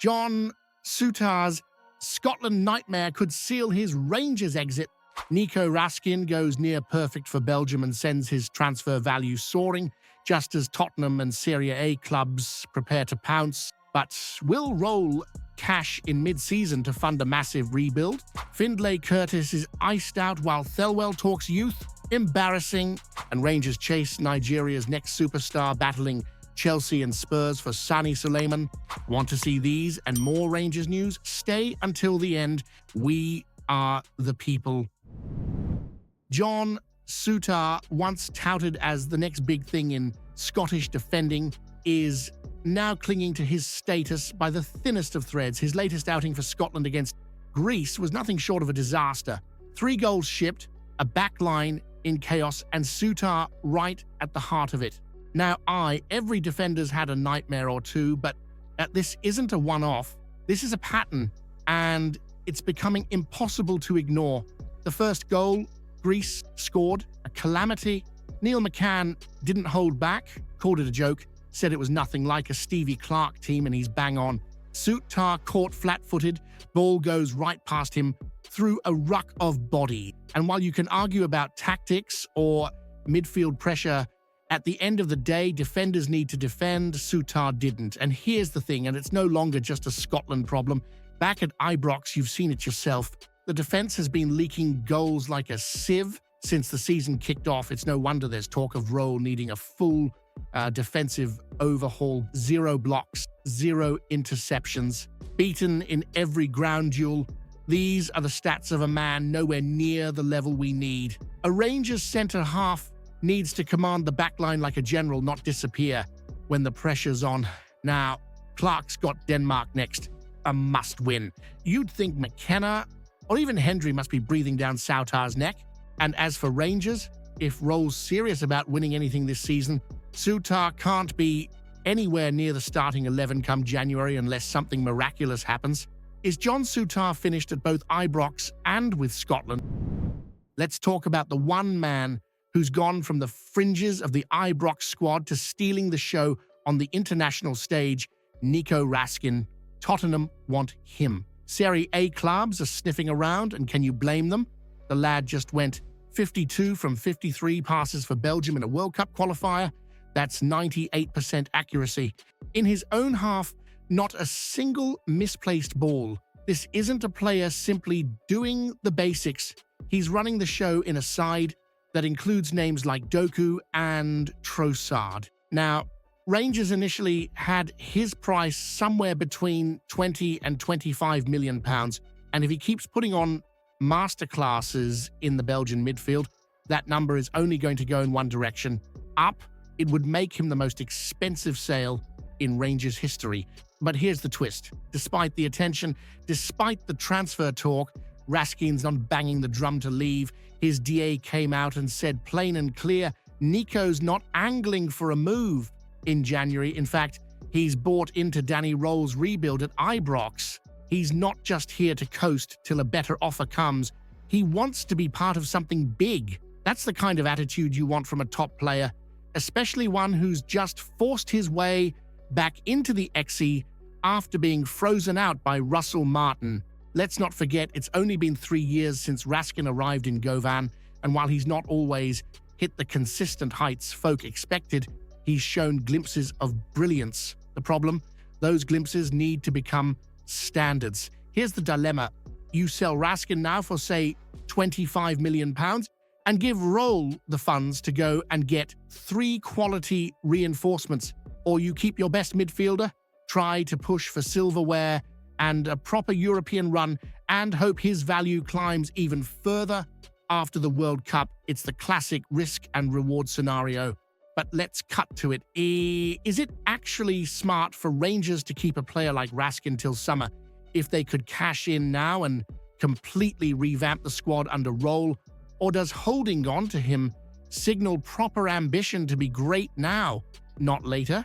John Souttar's Scotland nightmare could seal his Rangers exit. Nico Raskin goes near perfect for Belgium and sends his transfer value soaring, just as Tottenham and Serie A clubs prepare to pounce. But will Rohl cash in mid-season to fund a massive rebuild? Findlay Curtis is iced out while Thelwell talks youth. Embarrassing. And Rangers chase Nigeria's next superstar, battling Chelsea and Spurs for Sani Suleiman. Want to see these and more Rangers news? Stay until the end. We are the people. John Souttar, once touted as the next big thing in Scottish defending, is now clinging to his status by the thinnest of threads. His latest outing for Scotland against Greece was nothing short of a disaster. 3 goals shipped, a back line in chaos, and Souttar right at the heart of it. Now, every defender's had a nightmare or two, but this isn't a one-off. This is a pattern, and it's becoming impossible to ignore. The first goal Greece scored, a calamity. Neil McCann didn't hold back, called it a joke, said it was nothing like a Stevie Clark team, and he's bang on. Souttar caught flat-footed, ball goes right past him through a ruck of body. And while you can argue about tactics or midfield pressure, at the end of the day, defenders need to defend. Souttar didn't. And here's the thing, and it's no longer just a Scotland problem. Back at Ibrox, you've seen it yourself. The defense has been leaking goals like a sieve since the season kicked off. It's no wonder there's talk of Rohl needing a full defensive overhaul. 0 blocks, 0 interceptions, beaten in every ground duel. These are the stats of a man nowhere near the level we need. A Rangers centre-half needs to command the backline like a general, not disappear when the pressure's on. Now, Clark's got Denmark next. A must-win. You'd think McKenna or even Hendry must be breathing down Souttar's neck. And as for Rangers, if Rohl's serious about winning anything this season, Souttar can't be anywhere near the starting 11 come January unless something miraculous happens. Is John Souttar finished at both Ibrox and with Scotland? Let's talk about the one man who's gone from the fringes of the Ibrox squad to stealing the show on the international stage, Nico Raskin. Tottenham want him. Serie A clubs are sniffing around, and can you blame them? The lad just went 52 from 53 passes for Belgium in a World Cup qualifier. That's 98% accuracy. In his own half, not a single misplaced ball. This isn't a player simply doing the basics. He's running the show in a side that includes names like Doku and Trossard. Now, Rangers initially had his price somewhere between 20 and 25 million pounds, and if he keeps putting on masterclasses in the Belgian midfield, that number is only going to go in one direction, up. It would make him the most expensive sale in Rangers history. But here's the twist. Despite the attention, despite the transfer talk, Raskin's not banging the drum to leave. His DA came out and said plain and clear, Nico's not angling for a move in January. In fact, he's bought into Danny Rohl's rebuild at Ibrox. He's not just here to coast till a better offer comes. He wants to be part of something big. That's the kind of attitude you want from a top player, especially one who's just forced his way back into the XE after being frozen out by Russell Martin. Let's not forget, it's only been 3 years since Raskin arrived in Govan, and while he's not always hit the consistent heights folk expected, he's shown glimpses of brilliance. The problem? Those glimpses need to become standards. Here's the dilemma. You sell Raskin now for, say, £25 million and give Rohl the funds to go and get 3 quality reinforcements, or you keep your best midfielder, try to push for silverware and a proper European run, and hope his value climbs even further after the World Cup. It's the classic risk and reward scenario. But let's cut to it. Is it actually smart for Rangers to keep a player like Raskin till summer if they could cash in now and completely revamp the squad under Rohl? Or does holding on to him signal proper ambition to be great now, not later?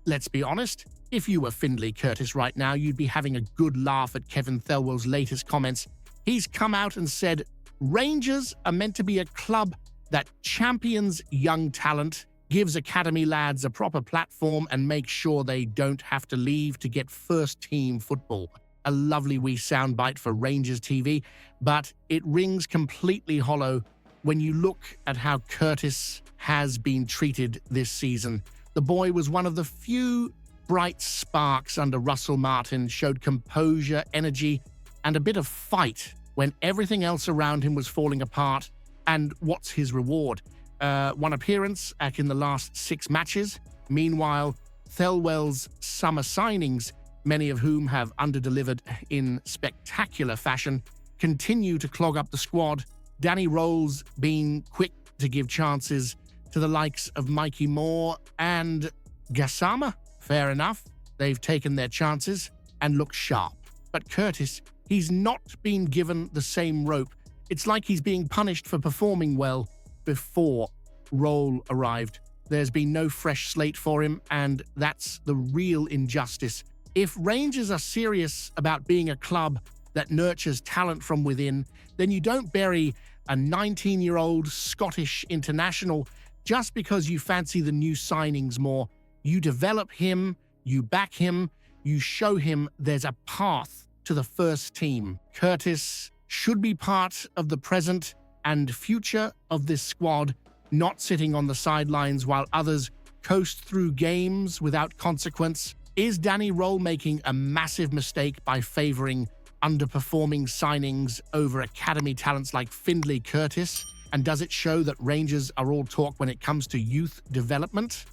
Let's be honest. If you were Findlay Curtis right now, you'd be having a good laugh at Kevin Thelwell's latest comments. He's come out and said, Rangers are meant to be a club that champions young talent. gives academy lads a proper platform and makes sure they don't have to leave to get first-team football. A lovely wee soundbite for Rangers TV, but it rings completely hollow when you look at how Curtis has been treated this season. The boy was one of the few bright sparks under Russell Martin, showed composure, energy, and a bit of fight when everything else around him was falling apart. And what's his reward? One appearance in the last 6 matches. Meanwhile, Thelwell's summer signings, many of whom have underdelivered in spectacular fashion, continue to clog up the squad. Danny Rohl's been quick to give chances to the likes of Mikey Moore and Gassama. Fair enough, they've taken their chances and look sharp. But Curtis, he's not been given the same rope. It's like he's being punished for performing well before Rohl arrived. There's been no fresh slate for him, and that's the real injustice. If Rangers are serious about being a club that nurtures talent from within, then you don't bury a 19-year-old Scottish international just because you fancy the new signings more. You develop him, you back him, you show him there's a path to the first team. Curtis should be part of the present and future of this squad, not sitting on the sidelines while others coast through games without consequence. Is Danny Rohl making a massive mistake by favoring underperforming signings over academy talents like Findlay Curtis? And does it show that Rangers are all talk when it comes to youth development?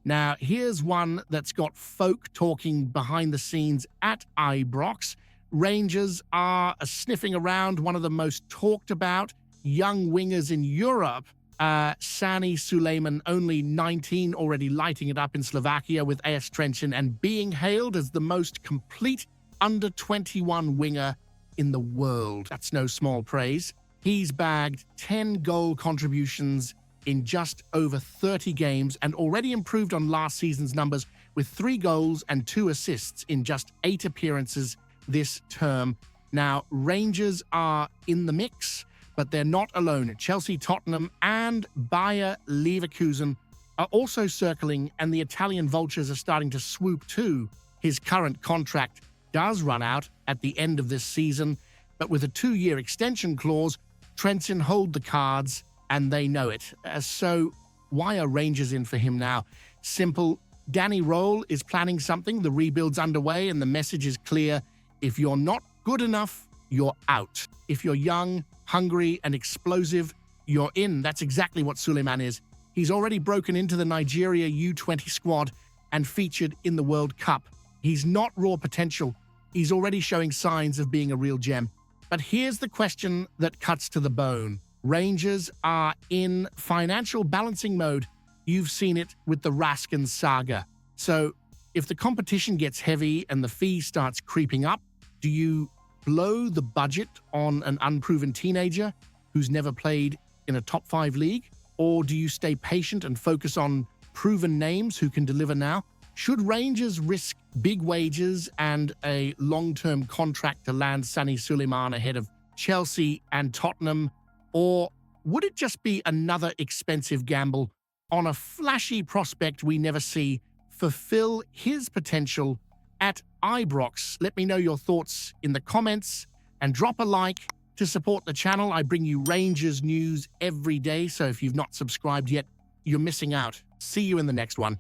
Now, here's one that's got folk talking behind the scenes at Ibrox. Rangers are sniffing around one of the most talked about young wingers in Europe. Sani Suleiman, only 19, already lighting it up in Slovakia with AS Trenčín and being hailed as the most complete under-21 winger in the world. That's no small praise. He's bagged 10 goal contributions in just over 30 games and already improved on last season's numbers with 3 goals and 2 assists in just 8 appearances this term. Now, Rangers are in the mix, but they're not alone. Chelsea, Tottenham, and Bayer Leverkusen are also circling, and the Italian vultures are starting to swoop too. His current contract does run out at the end of this season, but with a 2-year extension clause, Trenčín hold the cards, and they know it. So why are Rangers in for him now? Simple. Danny Rohl is planning something, the rebuild's underway, and the message is clear. If you're not good enough, you're out. If you're young, hungry, and explosive, you're in. That's exactly what Suleiman is. He's already broken into the Nigeria U20 squad and featured in the World Cup. He's not raw potential. He's already showing signs of being a real gem. But here's the question that cuts to the bone. Rangers are in financial balancing mode. You've seen it with the Raskin'S saga. So if the competition gets heavy and the fee starts creeping up, do you blow the budget on an unproven teenager who's never played in a top 5 league? Or do you stay patient and focus on proven names who can deliver now? Should Rangers risk big wages and a long-term contract to land Sani Suleiman ahead of Chelsea and Tottenham? Or would it just be another expensive gamble on a flashy prospect we never see fulfill his potential at Ibrox? Let me know your thoughts in the comments and drop a like to support the channel. I bring you Rangers news every day, so if you've not subscribed yet, you're missing out. See you in the next one.